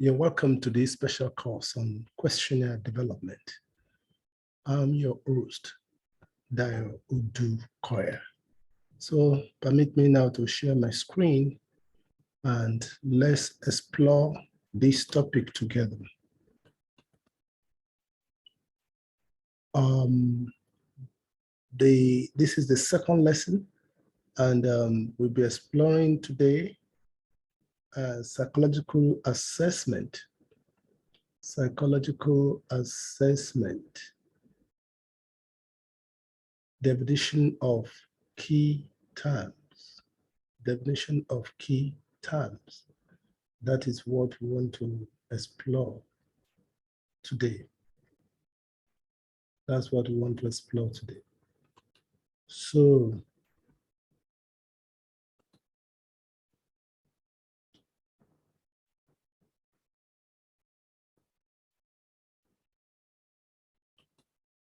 You're welcome to this special course on questionnaire development. I'm your host, Dayo Udu Koya. So permit me now to share my screen and let's explore this topic together. This is the second lesson, and we'll be exploring today psychological assessment. Psychological assessment. Definition of key terms. Definition of key terms. That is what we want to explore today. That's what we want to explore today. So,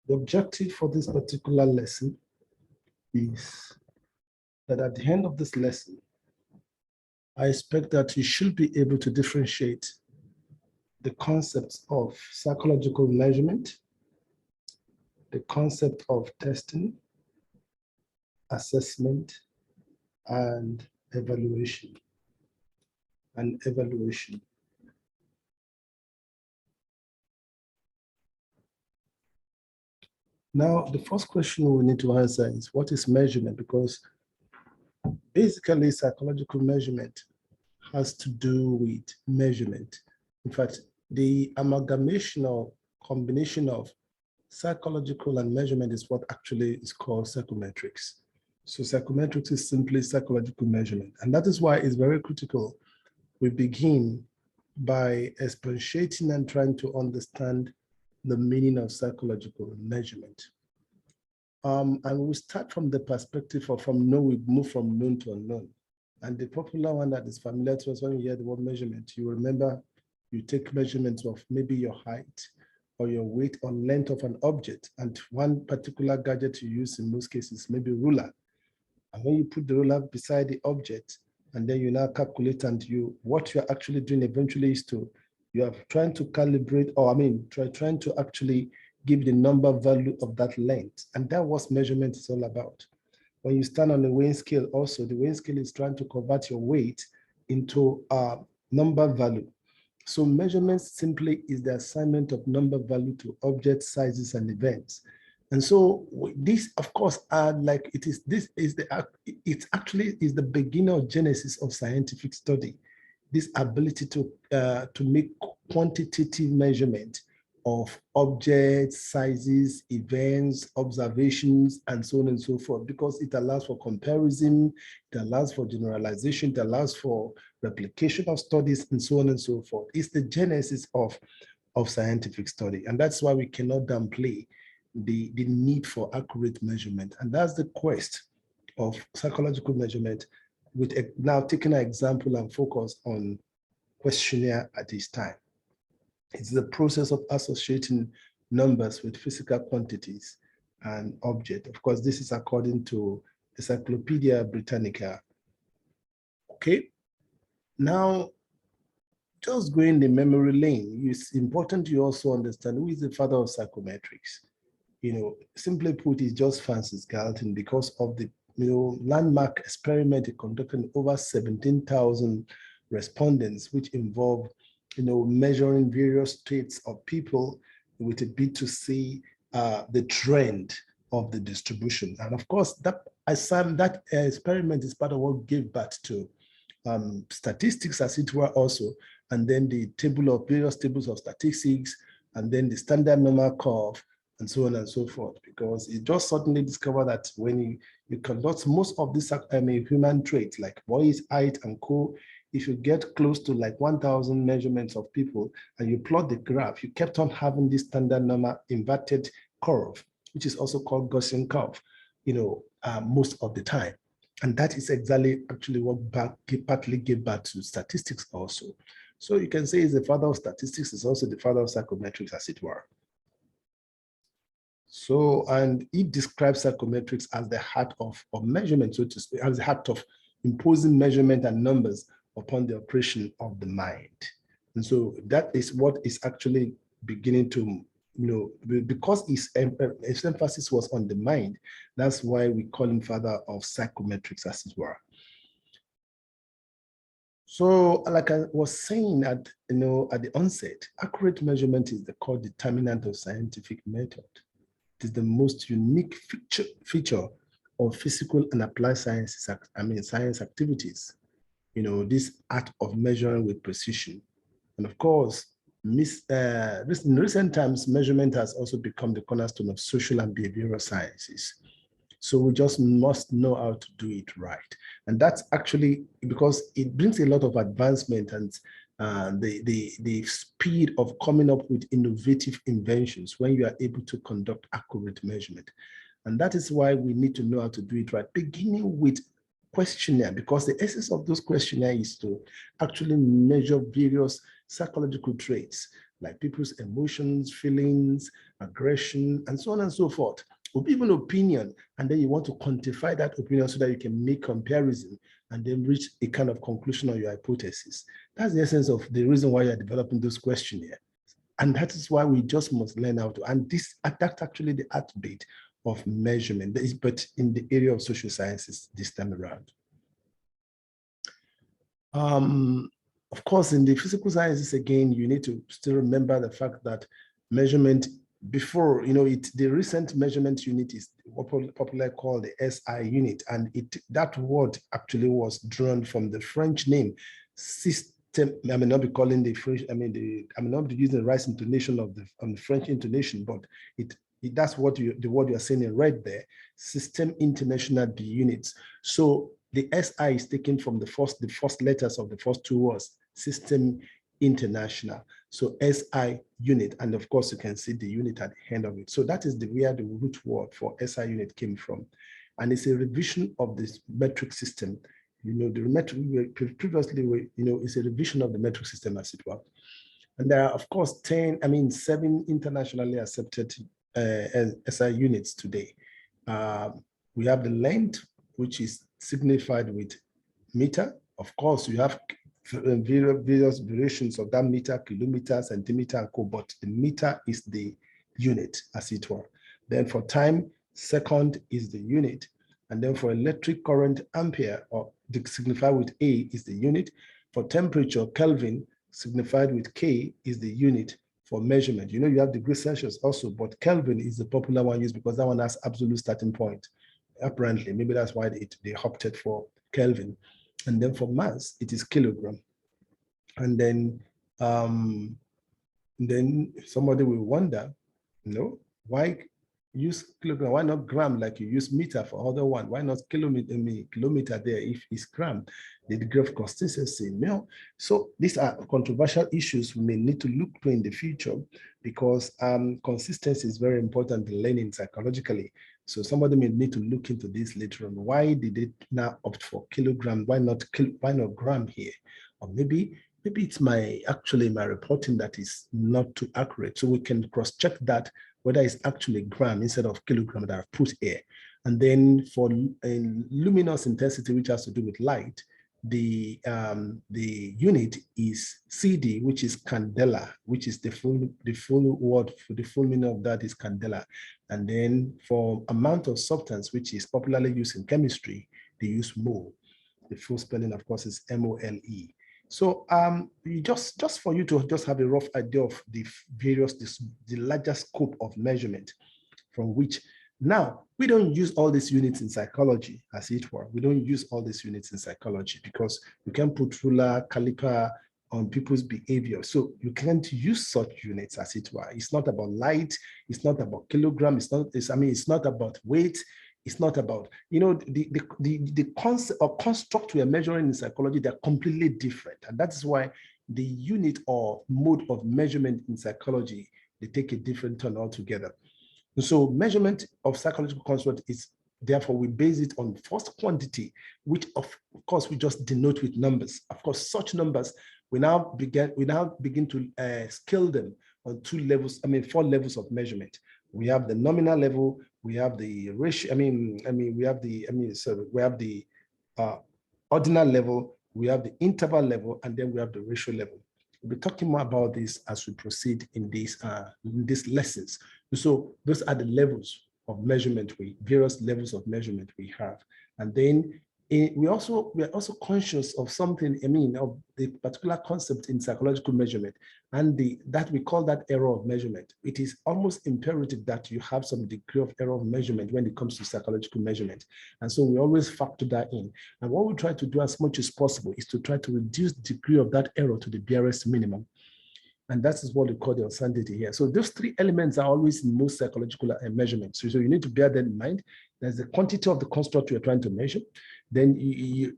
the objective for this particular lesson is that at the end of this lesson, I expect that you should be able to differentiate the concepts of psychological measurement, the concept of testing, assessment, and evaluation. Now, the first question we need to answer is, what is measurement? Because basically, psychological measurement has to do with measurement. In fact, the amalgamation or combination of psychological and measurement is what actually is called psychometrics. So psychometrics is simply psychological measurement. And that is why it's very critical we begin by expatiating and trying to understand the meaning of psychological measurement. And we'll start from the perspective of from known, we move from known to unknown. And the popular one that is familiar to us when you hear the word measurement, you remember you take measurements of maybe your height or your weight or length of an object. And one particular gadget you use in most cases, maybe ruler. And when you put the ruler beside the object, and then you now calculate and what you're actually doing eventually is you are trying to calibrate, or trying to actually give the number value of that length. And that's what measurement is all about. When you stand on the weighing scale also, the weighing scale is trying to convert your weight into a number value. So measurement simply is the assignment of number value to object sizes and events. And so this, of course, it actually is the beginning or genesis of scientific study. This ability to make quantitative measurement of objects, sizes, events, observations, and so on and so forth, because it allows for comparison, it allows for generalization, it allows for replication of studies, and so on and so forth. It's the genesis of scientific study. And that's why we cannot downplay the need for accurate measurement. And that's the quest of psychological measurement, with now taking an example and focus on questionnaire at this time. It's the process of associating numbers with physical quantities and objects. Of course, this is according to Encyclopedia Britannica. Okay, now just going the memory lane, it's important you also understand who is the father of psychometrics. Simply put, it's just Francis Galton, because of the landmark experiment he conducted in over 17,000 respondents, which involved measuring various traits of people with a bit to see the trend of the distribution. And of course, that experiment is part of what gave birth to statistics, as it were, also, and then the various tables of statistics, and then the standard normal curve, and so on and so forth, because it just suddenly discovered that when you conduct most of these human traits, like voice, height, and co, if you get close to like 1,000 measurements of people and you plot the graph, you kept on having this standard normal inverted curve, which is also called Gaussian curve, most of the time. And that is exactly actually what partly gave birth to statistics also. So you can say it's the father of statistics, is also the father of psychometrics, as it were. So, and he describes psychometrics as the heart of measurement, so to speak, as the heart of imposing measurement and numbers upon the operation of the mind. And so that is what is actually beginning to, because its emphasis was on the mind, that's why we call him father of psychometrics, as it were. So, like I was saying at the onset, accurate measurement is the core determinant of scientific method. It is the most unique feature of physical and applied sciences, science activities. This art of measuring with precision. And of course, in recent times, measurement has also become the cornerstone of social and behavioral sciences. So we just must know how to do it right. And that's actually because it brings a lot of advancement and the speed of coming up with innovative inventions when you are able to conduct accurate measurement. And that is why we need to know how to do it right, beginning with questionnaire, because the essence of those questionnaire is to actually measure various psychological traits like people's emotions, feelings, aggression, and so on and so forth, or even opinion. And then you want to quantify that opinion so that you can make comparison and then reach a kind of conclusion on your hypothesis. That's the essence of the reason why you're developing those questionnaire. And that is why we just must learn how to, and that's actually the heartbeat of measurement, but in the area of social sciences this time around. Of course, in the physical sciences, again, you need to still remember the fact that measurement before, the recent measurement unit is popularly called the SI unit. And that word actually was drawn from the French name system. I may not be calling the French, I may not be using the right intonation of the French intonation, but that's what the word you're saying in red there, System International de Units. So the SI is taken from the first letters of the first two words, System International. So SI unit, and of course you can see the unit at the end of it. So that is where the root word for SI unit came from. And it's a revision of this metric system. The metric previously, it's a revision of the metric system, as it were. And there are, of course, 7 internationally accepted SI units today. We have the length, which is signified with meter. Of course, you have various variations of that meter, kilometer, centimeter, and co, but the meter is the unit, as it were. Then for time, second is the unit. And then for electric current, ampere, or signified with A, is the unit. For temperature, Kelvin, signified with K, is the unit for measurement. You have degree Celsius also, but Kelvin is the popular one used because that one has absolute starting point. Apparently, maybe that's why they opted for Kelvin. And then for mass, it is kilogram. And then somebody will wonder, why use kilogram? Why not gram like you use meter for other one? Why not kilometer there if it's gram? The degree of consistency. So these are controversial issues we may need to look to in the future because consistency is very important in learning psychologically. So somebody may need to look into this later on. Why did they now opt for kilogram? Why not gram here? Or maybe it's my reporting that is not too accurate. So we can cross-check that whether it's actually gram instead of kilogram that I've put here. And then for luminous intensity, which has to do with light, the unit is CD, which is candela, which is the full word for the full meaning of that is candela. And then for amount of substance, which is popularly used in chemistry, they use mole. The full spelling, of course, is MOLE. So just for you to just have a rough idea of the larger scope of measurement from which now we don't use all these units in psychology, as it were. We don't use all these units in psychology because you can put ruler, caliper on people's behavior. So you can't use such units, as it were. It's not about light. It's not about kilogram. It's not about weight. It's not about, the concept or construct we are measuring in psychology, they're completely different. And that's why the unit or mode of measurement in psychology, they take a different turn altogether. And so measurement of psychological construct is, therefore, we base it on first quantity, which of course we just denote with numbers. Of course, such numbers, we now begin to scale them on 4 levels of measurement. We have the nominal level, we have the ratio, we have the ordinal level, we have the interval level, and then we have the ratio level. We'll be talking more about this as we proceed in these lessons. So those are the levels of measurement, various levels of measurement we have. And then we are also conscious of something, of the particular concept in psychological measurement, and that we call that error of measurement. It is almost imperative that you have some degree of error of measurement when it comes to psychological measurement. And so we always factor that in. And what we try to do as much as possible is to try to reduce the degree of that error to the barest minimum. And that is what we call the uncertainty here. So those three elements are always in most psychological measurements. So you need to bear that in mind. There's the quantity of the construct you're trying to measure. Then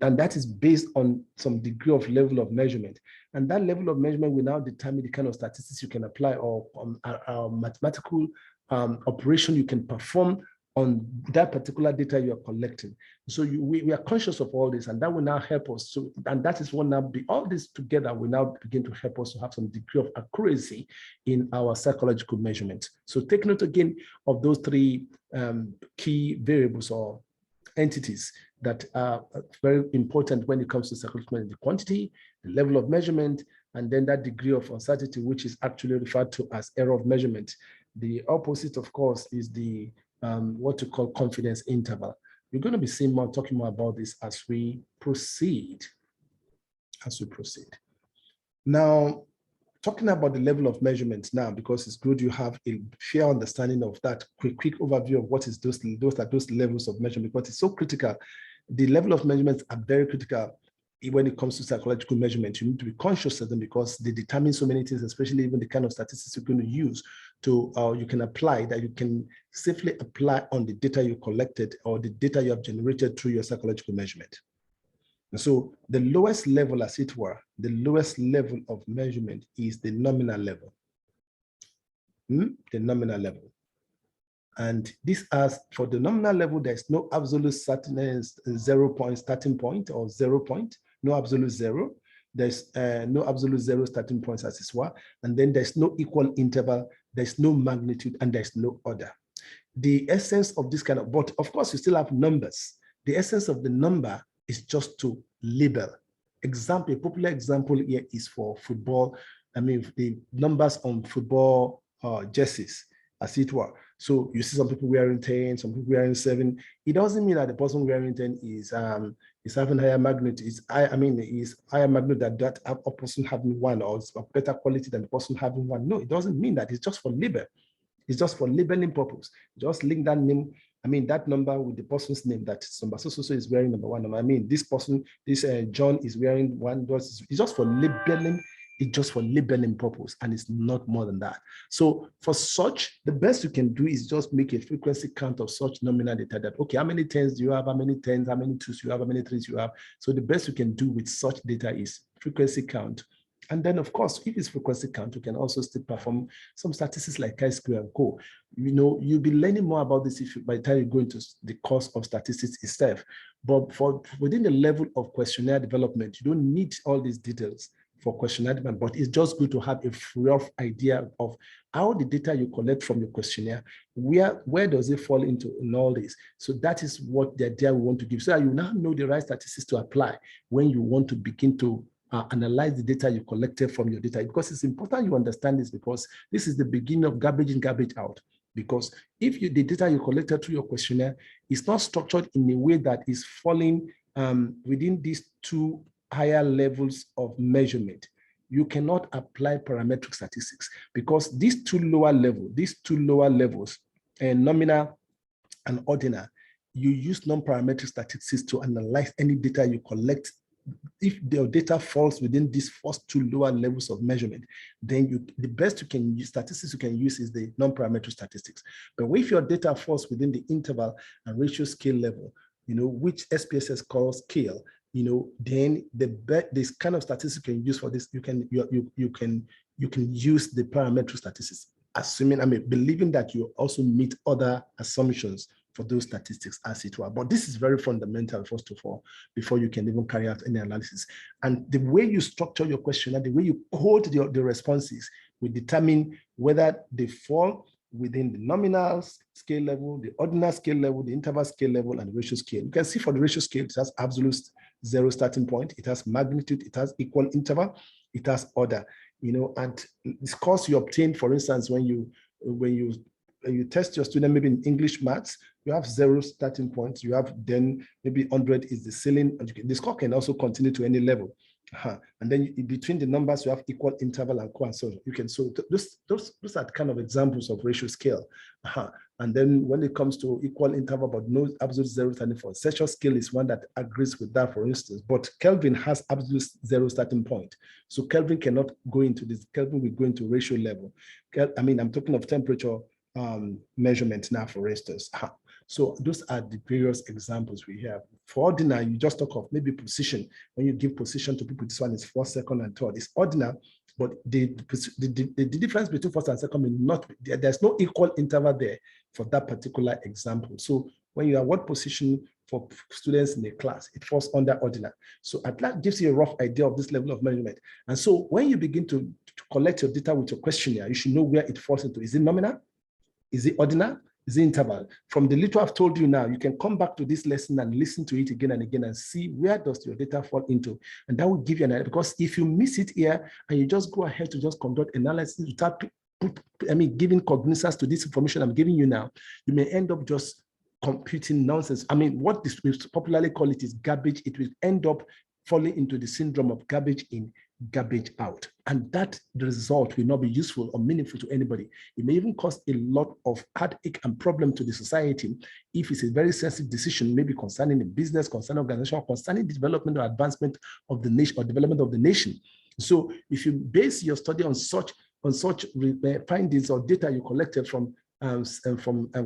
and that is based on some degree of level of measurement. And that level of measurement will now determine the kind of statistics you can apply or mathematical operation you can perform on that particular data you are collecting. So we are conscious of all this, and that will now help us. So, and that is what now all this together will now begin to help us to have some degree of accuracy in our psychological measurement. So take note again of those three key variables or entities that are very important when it comes to psychological measurement: the quantity, the level of measurement, and then that degree of uncertainty, which is actually referred to as error of measurement. The opposite, of course, is the what we call confidence interval. We're going to be seeing more, talking more about this as we proceed. Now, talking about the level of measurement now, because it's good you have a fair understanding of that quick overview of what is those levels of measurement, because it's so critical. The level of measurements are very critical when it comes to psychological measurement. You need to be conscious of them because they determine so many things, especially even the kind of statistics you're going to use to you can apply, that you can safely apply on the data you collected or the data you have generated through your psychological measurement. And so the lowest level, as it were, the lowest level of measurement is the nominal level. The nominal level. And this, as for the nominal level, there's no absolute certain 0 point starting point or 0 point, no absolute zero. There's no absolute zero starting points, as it were. And then there's no equal interval, there's no magnitude, and there's no order. The essence of this kind of, but of course, you still have numbers. The essence of the number is just to label. Example, a popular example here is for football. The numbers on football jerseys, as it were. So you see some people wearing 10, some people wearing 7. It doesn't mean that the person wearing 10 is having higher magnitude. Is higher magnitude than that a person having 1, or it's of better quality than the person having 1. No, it doesn't mean that. It's just for label. It's just for labeling purpose. Just link that name, that number with the person's name, that number so is wearing number 1. This person, John is wearing 1. It's just for labeling. It's just for labeling purpose, and it's not more than that. So for such, the best you can do is just make a frequency count of such nominal data that, okay, how many 10s do you have? How many 10s? How many 2s you have? How many 3s you have? So the best you can do with such data is frequency count. And then, of course, if it's frequency count, you can also still perform some statistics like chi-square and co. You'll be learning more about this by the time you go into the course of statistics itself. But within the level of questionnaire development, you don't need all these details for questionnaire development, but it's just good to have a rough idea of how the data you collect from your questionnaire, where does it fall into in all this. So that is what the idea we want to give, so that you now know the right statistics to apply when you want to begin to analyze the data you collected from your data. Because it's important you understand this, because this is the beginning of garbage in, garbage out. Because if the data you collected through your questionnaire is not structured in a way that is falling within these two higher levels of measurement, you cannot apply parametric statistics, because these two lower levels, nominal and ordinal, you use non-parametric statistics to analyze any data you collect. If the data falls within these first two lower levels of measurement, then the best statistics you can use is the non-parametric statistics. But if your data falls within the interval and ratio scale level, which SPSS calls scale, then this kind of statistics you can use for this, you can use the parametric statistics, assuming, believing that you also meet other assumptions for those statistics, as it were. But this is very fundamental, first of all, before you can even carry out any analysis. And the way you structure your questionnaire, the way you code the responses, will determine whether they fall within the nominal scale level, the ordinal scale level, the interval scale level, and the ratio scale. You can see for the ratio scale, it has absolute 0 starting point, it has magnitude, it has equal interval, it has order, and the scores you obtain, for instance, when you test your student, maybe in English, maths, you have 0 starting points, you have then maybe 100 is the ceiling, the score can also continue to any level. And then between the numbers, you have equal interval and so you can, so those are kind of examples of ratio scale. And then when it comes to equal interval, but no absolute 0 starting point, sexual scale is one that agrees with that, for instance, but Kelvin has absolute 0 starting point. So Kelvin cannot go into this. Kelvin will go into ratio level. I'm talking of temperature measurement now, for instance. So those are the various examples we have. For ordinal, you just talk of maybe position. When you give position to people, this one is 1st, 2nd, and 3rd. It's ordinal, but the difference between 1st and 2nd is not, there's no equal interval there for that particular example. So when you award position for students in a class, it falls under ordinal. So that gives you a rough idea of this level of measurement. And so when you begin to collect your data with your questionnaire, you should know where it falls into. Is it nominal? Is it ordinal? Is it interval? From the little I've told you now, you can come back to this lesson and listen to it again and again and see where does your data fall into. And that will give you an idea, because if you miss it here and you just go ahead to just conduct analysis without giving cognizance to this information I'm giving you now, you may end up just computing nonsense. What we popularly call it is garbage. It will end up falling into the syndrome of garbage in, garbage out. And that result will not be useful or meaningful to anybody. It may even cause a lot of heartache and problem to the society if it's a very sensitive decision, maybe concerning a business, concerning organization, concerning the development or advancement of the nation or development of the nation. So if you base your study on such findings or data you collected from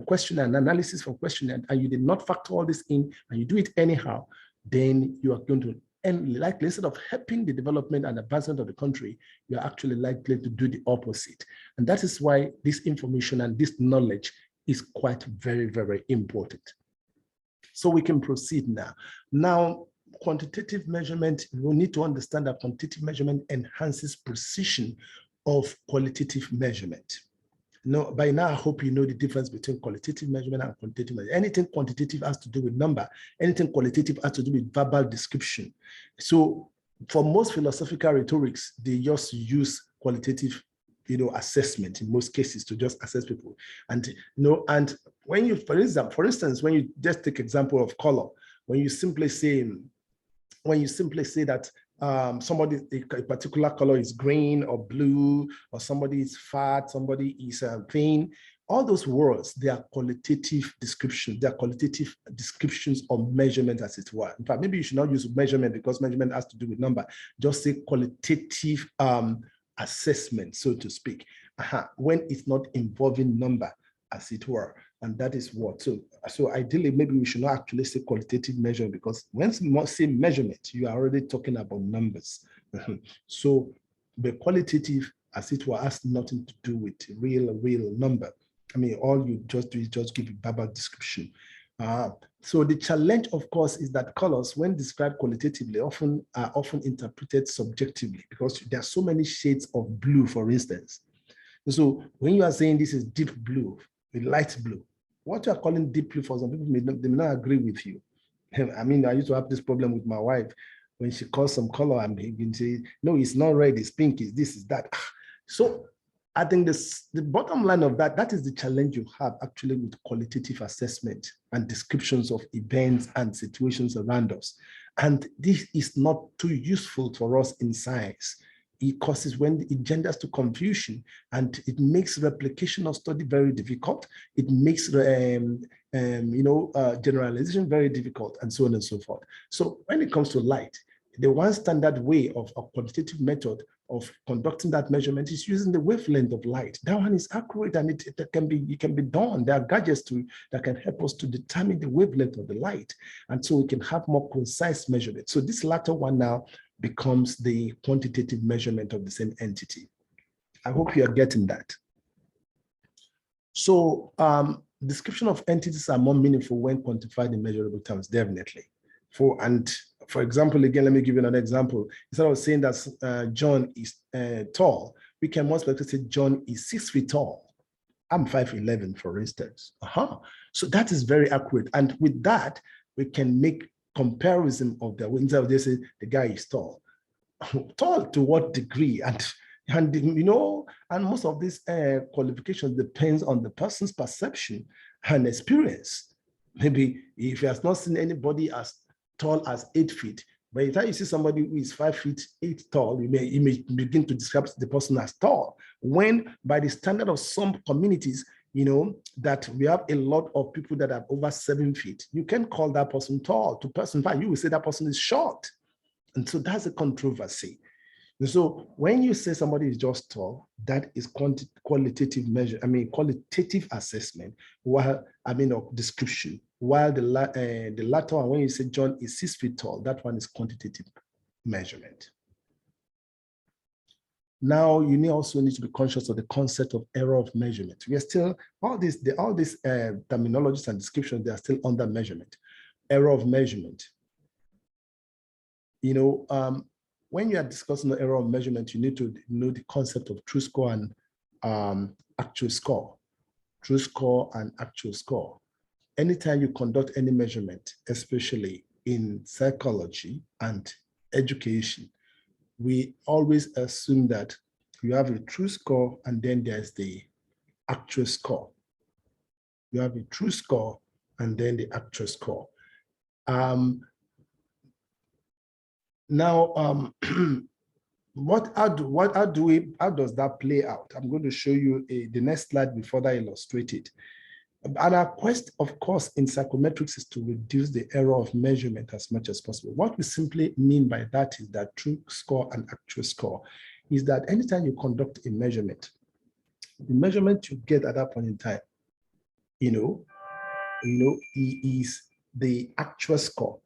questionnaire and analysis from questionnaire, and you did not factor all this in and you do it anyhow, then you are going to, and likely, instead of helping the development and advancement of the country, you're actually likely to do the opposite. And that is why this information and this knowledge is quite very, very important. So we can proceed now. Now, quantitative measurement, we need to understand that quantitative measurement enhances precision of qualitative measurement. No, by now, I hope you know the difference between qualitative measurement and quantitative measurement. Anything quantitative has to do with number. Anything qualitative has to do with verbal description. So for most philosophical rhetorics, they just use qualitative assessment in most cases to just assess people. And and when you, for instance, when you just take example of color, when you simply say that somebody, a particular color is green or blue, or somebody is fat, somebody is thin. All those words, they are qualitative descriptions. They are qualitative descriptions of measurement, as it were. In fact, maybe you should not use measurement because measurement has to do with number. Just say qualitative assessment, so to speak, when it's not involving number, as it were. And that is what. So ideally, maybe we should not actually say qualitative measurement, because when you say measurement, you are already talking about numbers. So the qualitative, as it were, has nothing to do with real number. All you just do is just give a verbal description. So the challenge, of course, is that colors, when described qualitatively, are often interpreted subjectively, because there are so many shades of blue, for instance. So when you are saying this is deep blue, light blue, what you are calling deep blue, for some people, they may not agree with you. I used to have this problem with my wife. When she calls some color, I'm going to say, no, it's not red, it's pink, it's this, it's that. So I think the bottom line of that is the challenge you have actually with qualitative assessment and descriptions of events and situations around us. And this is not too useful for us in science. It causes, when it genders to confusion, and it makes replication of study very difficult. It makes generalization very difficult, and so on and so forth. So when it comes to light, the one standard way of a quantitative method of conducting that measurement is using the wavelength of light. That one is accurate, and it can be done. There are gadgets that can help us to determine the wavelength of the light, and so we can have more concise measurement. So this latter one now becomes the quantitative measurement of the same entity. I hope you are getting that. So description of entities are more meaningful when quantified in measurable terms, definitely. For example, again, let me give you another example. Instead of saying that John is tall, we can more specifically say John is 6 feet tall. I'm 5'11", for instance. So that is very accurate. And with that, we can make comparison of the, instead of just say the guy is tall. tall to what degree? And you know, and most of these qualifications depends on the person's perception and experience. Maybe if he has not seen anybody as tall as 8 feet, by the time you see somebody who is 5 feet 8 tall, you may begin to describe the person as tall. When by the standard of some communities, you know, that we have a lot of people that are over 7 feet, you can call that person tall. To person, in fact, you will say that person is short. And so that's a controversy. And so when you say somebody is just tall, that is qualitative measure, qualitative assessment, while, or description, while the latter one, when you say John is 6 feet tall, that one is quantitative measurement. Now, you also need to be conscious of the concept of error of measurement. We are still, all these terminologies and descriptions, they are still under measurement. Error of measurement. You know, when you are discussing the error of measurement, you need to know the concept of true score and actual score. True score and actual score. Anytime you conduct any measurement, especially in psychology and education, we always assume that you have a true score and then there's the actual score. You have a true score and then the actual score. Now, how does that play out? I'm going to show you the next slide before that illustrated. And our quest, of course, in psychometrics is to reduce the error of measurement as much as possible. What we simply mean by that is that true score and actual score is that anytime you conduct a measurement, the measurement you get at that point in time, is the actual score.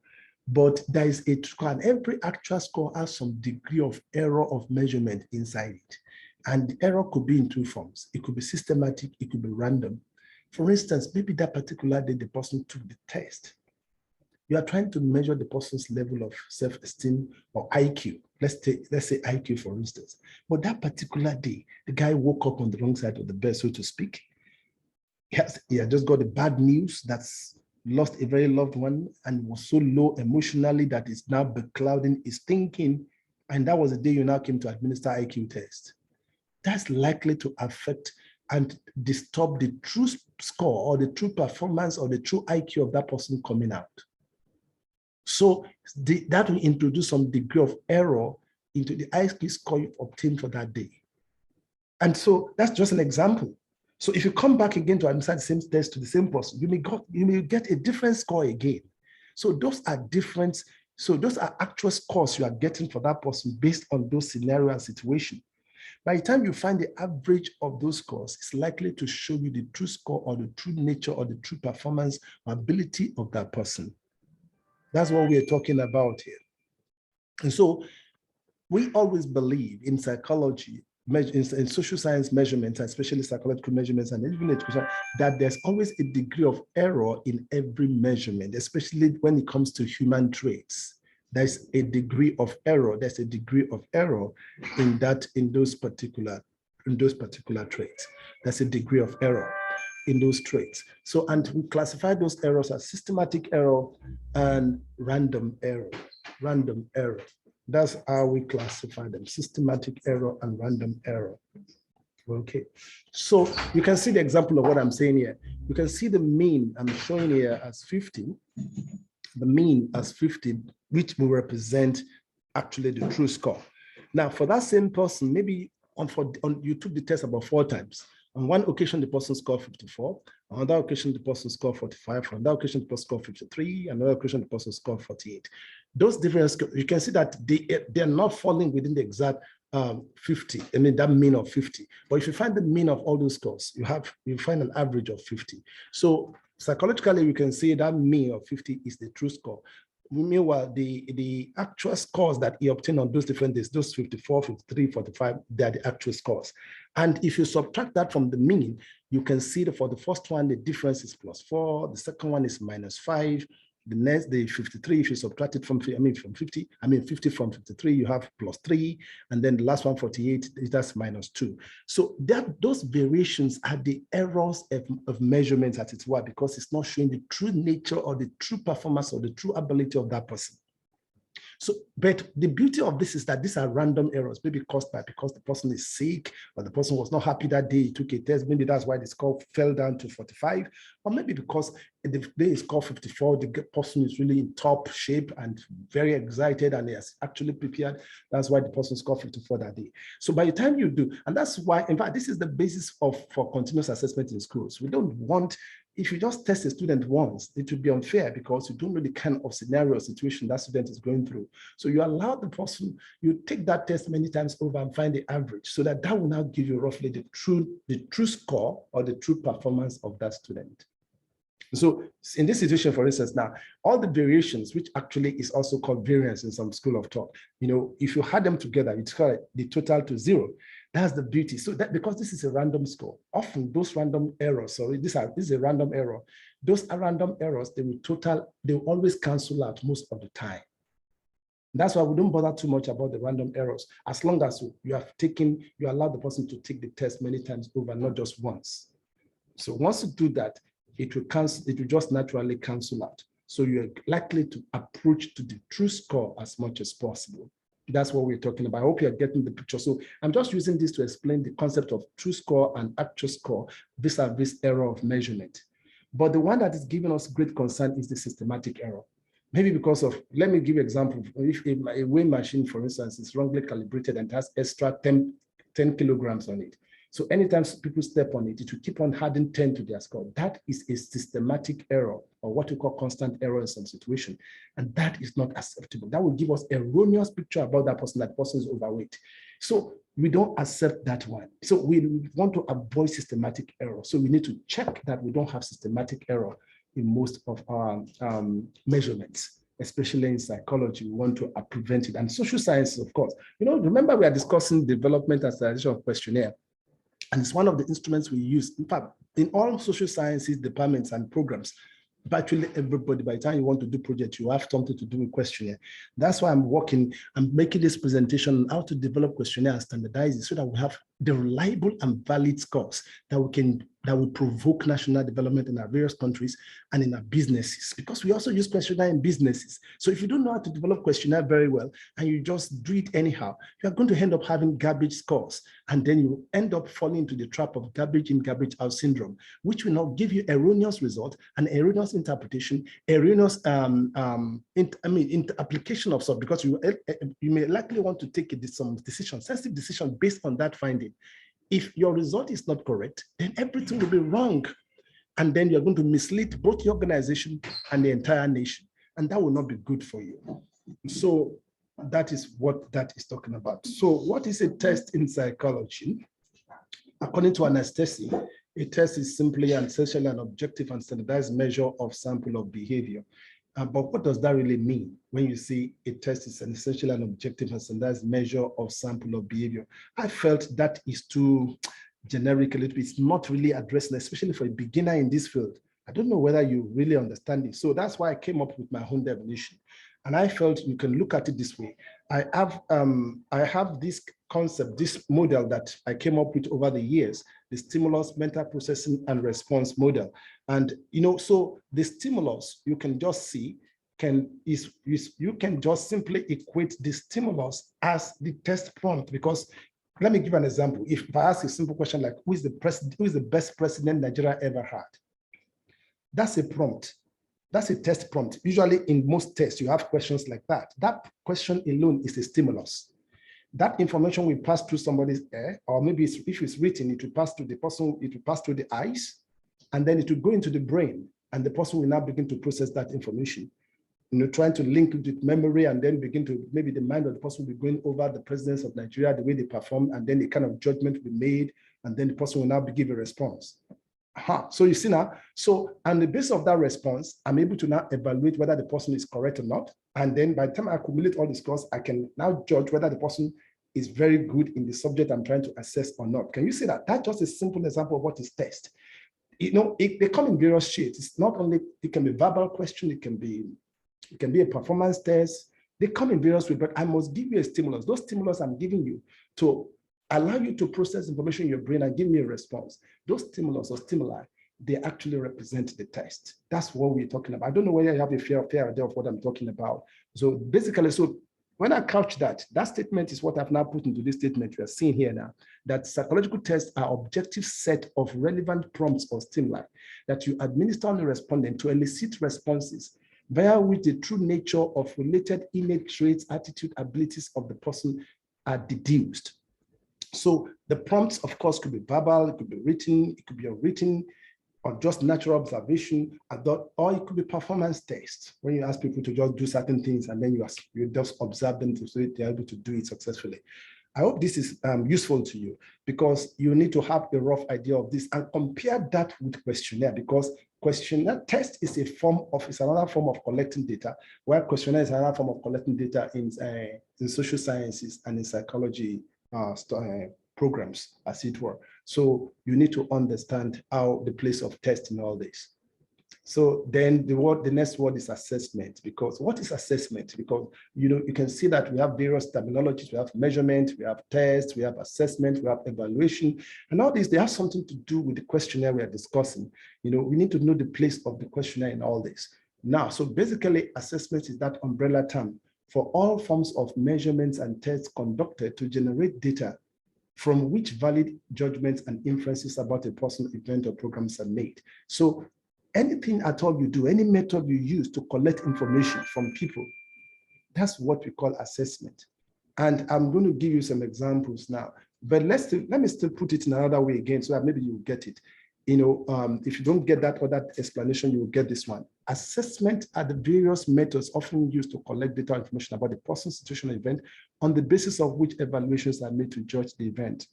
But there is a score, and every actual score has some degree of error of measurement inside it. And the error could be in two forms. It could be systematic, it could be random. For instance, maybe that particular day the person took the test. You are trying to measure the person's level of self-esteem or IQ. Let's say IQ, for instance. But that particular day, the guy woke up on the wrong side of the bed, so to speak. He had just got the bad news that's lost a very loved one and was so low emotionally that it's now beclouding his thinking. And that was the day you now came to administer IQ test. That's likely to affect and disturb the true score or the true performance or the true IQ of that person coming out. So that will introduce some degree of error into the IQ score you've obtained for that day. And so that's just an example. So if you come back again to administer the same test to the same person, you may get a different score again. So those are different. So those are actual scores you are getting for that person based on those scenario and situation. By the time you find the average of those scores, it's likely to show you the true score or the true nature or the true performance or ability of that person. That's what we are talking about here. And so we always believe in psychology, in social science measurements, especially psychological measurements and even education, that there's always a degree of error in every measurement, especially when it comes to human traits. There's a degree of error. There's a degree of error in those particular traits. There's a degree of error in those traits. So, and we classify those errors as systematic error and random error. Random error. That's how we classify them: systematic error and random error. Okay, so you can see the example of what I'm saying here. You can see the mean I'm showing here as 50, the mean as 50, which will represent actually the true score. Now, for that same person, maybe you took the test about 4 times. On one occasion, the person scored 54. On another occasion, the person scored 45. On another occasion, the person scored 53. Another occasion, the person scored 48. Those different scores, you can see that they're not falling within the exact 50. I mean, that mean of 50. But if you find the mean of all those scores, you find an average of 50. So psychologically, we can say that mean of 50 is the true score. Meanwhile, the actual scores that he obtained on those different days, those 54, 53, 45, they're the actual scores. And if you subtract that from the mean, you can see that for the first one, the difference is +4. The second one is -5. The 53, if you subtract it from 50 from 53, you have +3. And then the last one, 48, that's -2. So those variations are the errors of measurements at its were, because it's not showing the true nature or the true performance or the true ability of that person. So, but the beauty of this is that these are random errors, maybe caused by because the person is sick or the person was not happy that day, he took a test. Maybe that's why the score fell down to 45, or maybe because the day is score 54, the person is really in top shape and very excited and he has actually prepared. That's why the person scored 54 that day. So by the time you do, and that's why, in fact, this is the basis for continuous assessment in schools. We don't want, if you just test a student once, it would be unfair because you don't know the kind of scenario or situation that student is going through. So you allow the person, you take that test many times over and find the average, so that will now give you roughly the true score or the true performance of that student. So in this situation, for instance, now, all the variations, which actually is also called variance in some school of thought, if you add them together, it's called the total to 0. That's the beauty. So that because this is a random score, often those random errors, so this is a random error, those are random errors, they will always cancel out most of the time. That's why we don't bother too much about the random errors, as long as you allow the person to take the test many times over, not just once. So once you do that, it will just naturally cancel out. So you're likely to approach to the true score as much as possible. That's what we're talking about. I hope you're getting the picture. So I'm just using this to explain the concept of true score and actual score vis-a-vis error of measurement. But the one that is giving us great concern is the systematic error. Maybe because of, let me give you an example. If a weighing machine, for instance, is wrongly calibrated and has extra 10 kilograms on it, so anytime people step on it, it will keep on adding 10 to their score. That is a systematic error, or what we call constant error in some situation. And that is not acceptable. That will give us erroneous picture about that person is overweight. So we don't accept that one. So we want to avoid systematic error. So we need to check that we don't have systematic error in most of our measurements, especially in psychology. We want to prevent it. And social sciences, of course. Remember we are discussing development and standardization of questionnaire. And it's one of the instruments we use. In fact, in all social sciences departments and programs, virtually everybody, by the time you want to do project, you have something to do with questionnaire. That's why I'm making this presentation on how to develop questionnaire and standardize it so that we have the reliable and valid scores that will provoke national development in our various countries and in our businesses, because we also use questionnaire in businesses. So if you don't know how to develop questionnaire very well and you just do it anyhow, you're going to end up having garbage scores, and then you end up falling into the trap of garbage in, garbage out syndrome, which will now give you erroneous result and erroneous interpretation, erroneous application of stuff, because you may likely want to take some decision, sensitive decision based on that finding. If your result is not correct, then everything will be wrong. And then you're going to mislead both the organization and the entire nation. And that will not be good for you. So that is what that is talking about. So what is a test in psychology? According to anesthesia, a test is simply and essentially an objective and standardized measure of sample of behavior. But what does that really mean when you say a test is an essential and objective and standardized measure of sample of behavior? I felt that is too generic a little bit. It's not really addressing, especially for a beginner in this field. I don't know whether you really understand it. So that's why I came up with my own definition. And I felt you can look at it this way. I have this concept, this model that I came up with over the years, the stimulus, mental processing, and response model. And so the stimulus you can just see you can just simply equate the stimulus as the test prompt. Because let me give an example. If I ask a simple question like, who is the best president Nigeria ever had? That's a prompt. That's a test prompt. Usually in most tests, you have questions like that. That question alone is a stimulus. That information will pass through somebody's ear, or maybe if it's written, it will pass through the person, it will pass through the eyes, and then it will go into the brain, and the person will now begin to process that information. Trying to link it with memory, and then maybe the mind of the person will be going over the presidents of Nigeria, the way they perform, and then the kind of judgment will be made, and then the person will now give a response. So you see now, on the basis of that response, I'm able to now evaluate whether the person is correct or not. And then by the time I accumulate all the scores, I can now judge whether the person is very good in the subject I'm trying to assess or not. Can you see that? That's just a simple example of what is test. They come in various shades. It's not only, it can be verbal question, it can be a performance test. They come in various ways, but I must give you a stimulus. Those stimulus I'm giving you to allow you to process information in your brain and give me a response. Those stimulus or stimuli, they actually represent the test. That's what we're talking about. I don't know whether you have a fair idea of what I'm talking about. So basically, When I couch that, that statement is what I've now put into this statement we are seeing here now, that psychological tests are objective set of relevant prompts or stimuli that you administer on the respondent to elicit responses via which the true nature of related innate traits, attitude, abilities of the person are deduced. So the prompts, of course, could be verbal, it could be written, it could be unwritten, or just natural observation, or it could be performance tests, when you ask people to just do certain things and then you just observe them so they're able to do it successfully. I hope this is useful to you, because you need to have a rough idea of this and compare that with questionnaire, because questionnaire test is another form of collecting data, while questionnaire is another form of collecting data in social sciences and in psychology programs, as it were. So you need to understand how the place of test in all this. So then the next word is assessment. Because what is assessment? Because you can see that we have various terminologies. We have measurement, we have test, we have assessment, we have evaluation, and all these, they have something to do with the questionnaire we are discussing. We need to know the place of the questionnaire in all this. Now, so basically, assessment is that umbrella term for all forms of measurements and tests conducted to generate data from which valid judgments and inferences about a person, event, or programs are made. So anything at all you do, any method you use to collect information from people, that's what we call assessment. And I'm going to give you some examples now, but let me still put it in another way again, so that maybe you'll get it. If you don't get that other explanation, you will get this one. Assessment are the various methods often used to collect data information about the person's situation or event, on the basis of which evaluations are made to judge the event.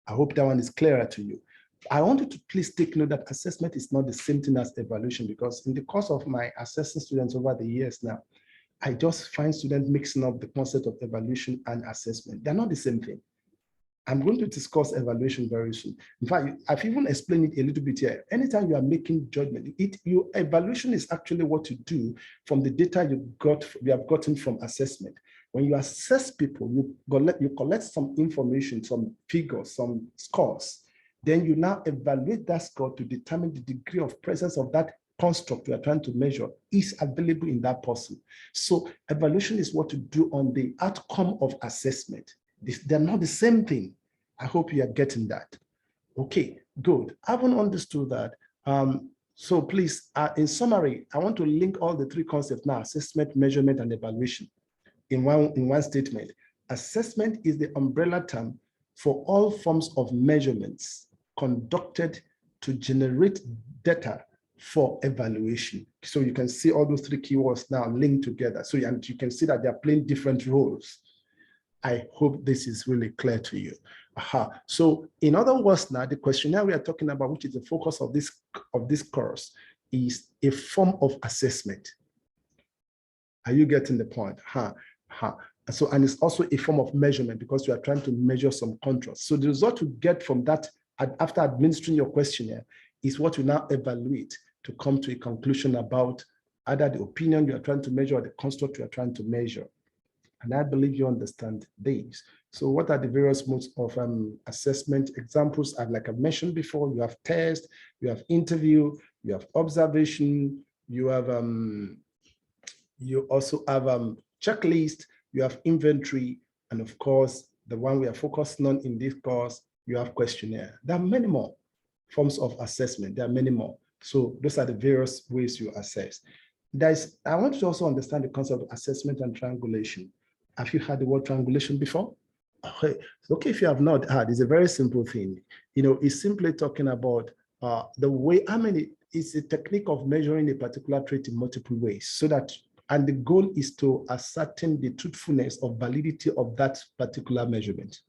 I hope that one is clearer to you. I want you to please take note that assessment is not the same thing as evaluation, because in the course of my assessing students over the years now, I just find students mixing up the concept of evaluation and assessment. They're not the same thing. I'm going to discuss evaluation very soon. In fact, I've even explained it a little bit here. Anytime you are making judgment, your evaluation is actually what you do from the data you have gotten from assessment. When you assess people, you collect some information, some figures, some scores. Then you now evaluate that score to determine the degree of presence of that construct you are trying to measure is available in that person. So evaluation is what you do on the outcome of assessment. They're not the same thing. I hope you are getting that. Okay, good. I haven't understood that. So please, in summary, I want to link all the three concepts now: assessment, measurement, and evaluation in one statement. Assessment is the umbrella term for all forms of measurements conducted to generate data for evaluation. So you can see all those three keywords now linked together. So and you can see that they're playing different roles. I hope this is really clear to you. So in other words, now the questionnaire we are talking about, which is the focus of this course, is a form of assessment. Are you getting the point? So, and it's also a form of measurement, because you are trying to measure some contrast. So the result you get from that after administering your questionnaire is what you now evaluate to come to a conclusion about either the opinion you are trying to measure or the construct you are trying to measure. And I believe you understand these. So what are the various modes of assessment? Examples are, like I mentioned before, you have test, you have interview, you have observation, you have you also have checklist, you have inventory, and of course, the one we are focusing on in this course, you have questionnaire. There are many more forms of assessment. There are many more. So those are the various ways you assess. I want you to also understand the concept of assessment and triangulation. Have you heard the word triangulation before? Okay, if you have not heard, it's a very simple thing. It's simply talking about the way, it's a technique of measuring a particular trait in multiple ways, and the goal is to ascertain the truthfulness or validity of that particular measurement.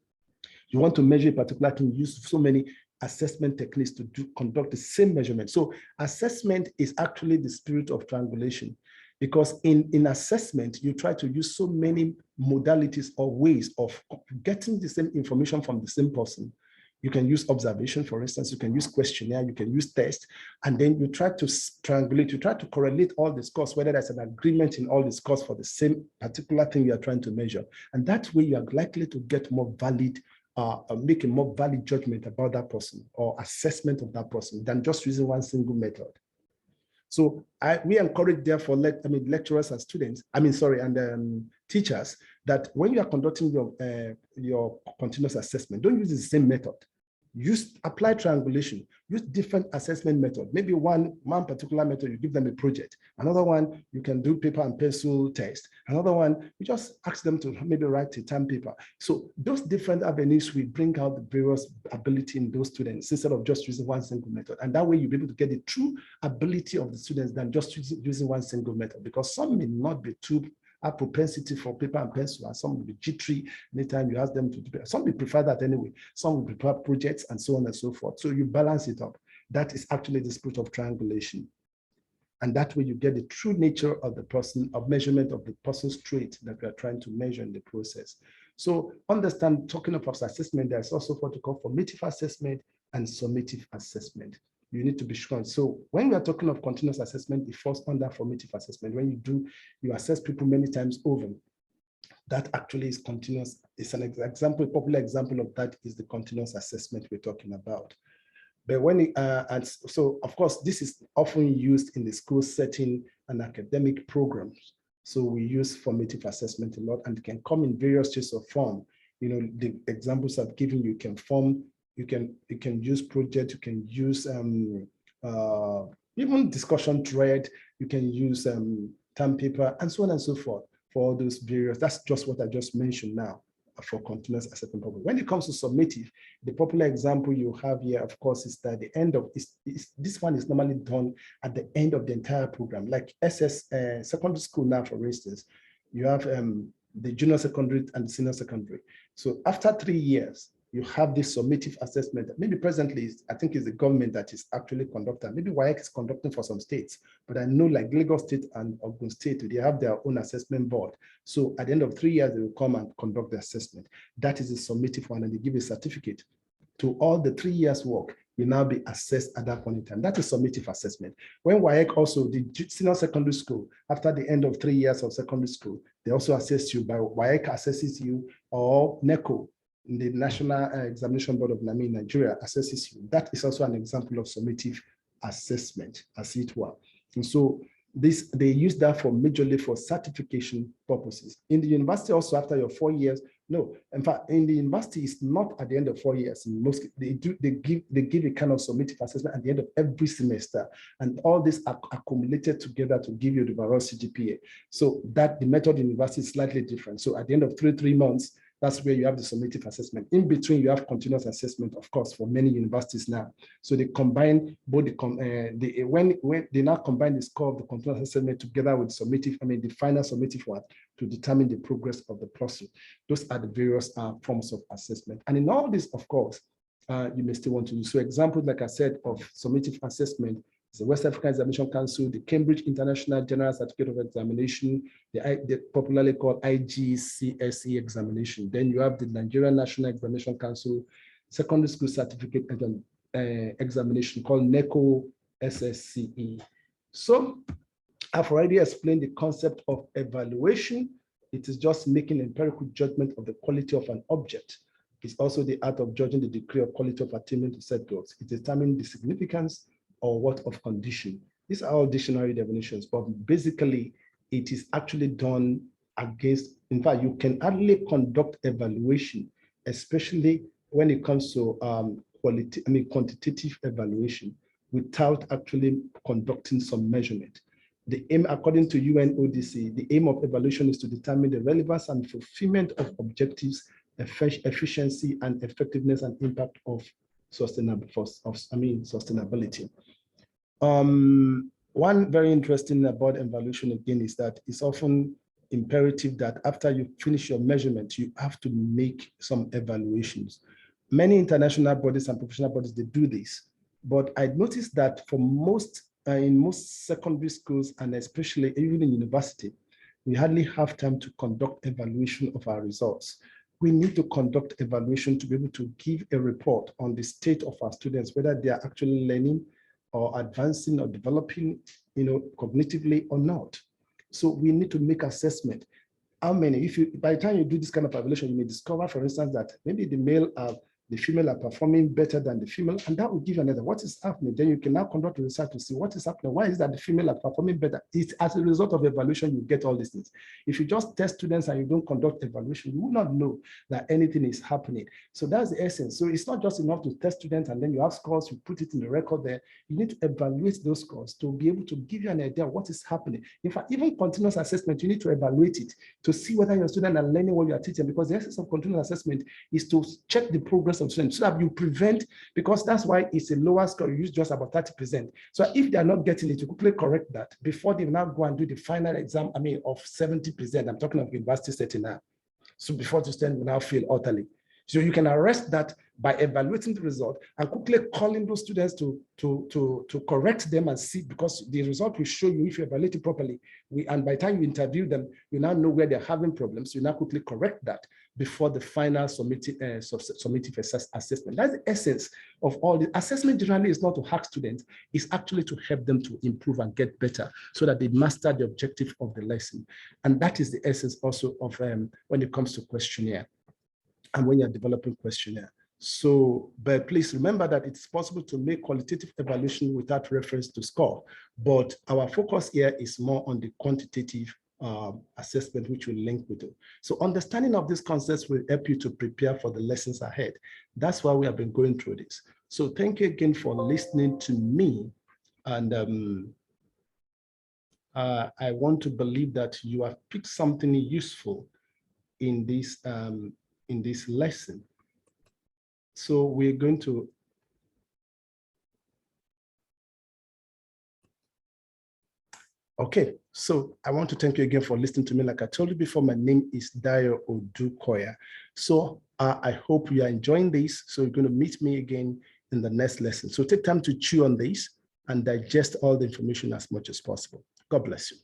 You want to measure a particular thing, use so many assessment techniques to conduct the same measurement. So assessment is actually the spirit of triangulation, because in assessment, you try to use so many modalities or ways of getting the same information from the same person. You can use observation, for instance, you can use questionnaire, you can use test, and then you try to triangulate, you try to correlate all the scores, whether there's an agreement in all the scores for the same particular thing you are trying to measure. And that way you are likely to get more valid, make a more valid judgment about that person or assessment of that person than just using one single method. So we encourage, therefore, lecturers and students, and teachers, that when you are conducting your continuous assessment, don't use the same method. Apply triangulation, use different assessment method. Maybe one particular method, you give them a project. Another one, you can do paper and pencil test. Another one, you just ask them to maybe write a term paper. So those different avenues will bring out the various ability in those students instead of just using one single method. And that way you'll be able to get the true ability of the students than just using one single method, because some may not be too a propensity for paper and pencil, and some will be jittery anytime you ask them to do it. Some will prefer that anyway. Some will prefer projects and so on and so forth. So you balance it up. That is actually the spirit of triangulation. And that way you get the true nature of the person, of measurement of the person's trait that we are trying to measure in the process. So understand, talking of assessment, there's also what we call formative assessment and summative assessment. You need to be sure. So when we are talking of continuous assessment, it falls under formative assessment. When you assess people many times over, that actually is continuous. It's an example, a popular example of that is the continuous assessment we're talking about. But when and so of course, this is often used in the school setting and academic programs. So we use formative assessment a lot, and it can come in various shapes of form. The examples I've given you can form. You can use project, you can use even discussion thread, you can use term paper, and so on and so forth for all those various. That's just what I just mentioned now for continuous assessment problem. When it comes to summative, the popular example you have here, of course, is that the end of this one is normally done at the end of the entire program, like secondary school now, for instance. You have the junior secondary and the senior secondary. So after 3 years, you have this summative assessment. Maybe presently, I think it's the government that is actually conducting. Maybe WAEC is conducting for some states, but I know like Lagos State and Ogun State, they have their own assessment board. So at the end of 3 years, they will come and conduct the assessment. That is a summative one, and they give a certificate to all the 3 years work will now be assessed at that point in time. That is summative assessment. When WAEC also, the senior secondary school, after the end of 3 years of secondary school, they also assess you by WAEC assesses you, or NECO, the National Examination Board of Nigeria, assesses you. That is also an example of summative assessment, as it were. And so they use that majorly for certification purposes. In the university also, after your 4 years, no, in fact, in the university, it's not at the end of 4 years. In most, they give a kind of summative assessment at the end of every semester, and all this are accumulated together to give you the overall CGPA. So that the method in university is slightly different. So at the end of three months, that's where you have the summative assessment. In between, you have continuous assessment, of course, for many universities now. So they combine both when they now combine the score of the continuous assessment together with summative, the final summative one, to determine the progress of the person. Those are the various forms of assessment. And in all this, of course, you may still want to use. So examples, like I said, of summative assessment is the West African Examination Council, the Cambridge International General Certificate of Examination, the popularly called IGCSE examination. Then you have the Nigerian National Examination Council Secondary School Certificate examination called NECO SSCE. So I've already explained the concept of evaluation. It is just making empirical judgment of the quality of an object. It's also the art of judging the degree of quality of attainment to set goals. It determines the significance or what of condition. These are all dictionary definitions, but basically it is actually done against, in fact, you can hardly conduct evaluation, especially when it comes to quantitative evaluation, without actually conducting some measurement. The aim, according to UNODC, the aim of evaluation is to determine the relevance and fulfillment of objectives, efficiency and effectiveness and impact of sustainability. One very interesting about evaluation again is that it's often imperative that after you finish your measurement, you have to make some evaluations. Many international bodies and professional bodies, they do this, but I noticed that for in most secondary schools, and especially even in university, we hardly have time to conduct evaluation of our results. We need to conduct evaluation to be able to give a report on the state of our students, whether they are actually learning or advancing or developing, cognitively or not. So we need to make assessment. How many, by the time you do this kind of evaluation, you may discover, for instance, that maybe the male are the female are performing better than the female, and that will give you another, what is happening? Then you can now conduct research to see what is happening. Why is that the female are performing better? It's as a result of evaluation, you get all these things. If you just test students and you don't conduct evaluation, you will not know that anything is happening. So that's the essence. So it's not just enough to test students and then you have scores, you put it in the record there. You need to evaluate those scores to be able to give you an idea of what is happening. In fact, even continuous assessment, you need to evaluate it to see whether your students are learning what you are teaching, because the essence of continuous assessment is to check the progress of students so that you prevent, because that's why it's a lower score, you use just about 30%. So if they are not getting it, you quickly correct that before they now go and do the final exam, of 70%. I'm talking of university setting now. So before the student will now fail utterly. So you can arrest that by evaluating the result and quickly calling those students to correct them and see, because the result will show you if you evaluate it properly. And by the time you interview them, you now know where they're having problems. You now quickly correct that before the final summative assessment. That's the essence of all the assessment. Generally is not to hack students, it's actually to help them to improve and get better so that they master the objective of the lesson. And that is the essence also of when it comes to questionnaire and when you're developing questionnaire. So, but please remember that it's possible to make qualitative evaluation without reference to score, but our focus here is more on the quantitative assessment, which will link with it. So understanding of these concepts will help you to prepare for the lessons ahead. That's why we have been going through this. So thank you again for listening to me. And I want to believe that you have picked something useful in this lesson. So we're going to okay, so I want to thank you again for listening to me. Like I told you before, my name is Dayo Odukoya. So I hope you are enjoying this. So you're going to meet me again in the next lesson. So take time to chew on this and digest all the information as much as possible. God bless you.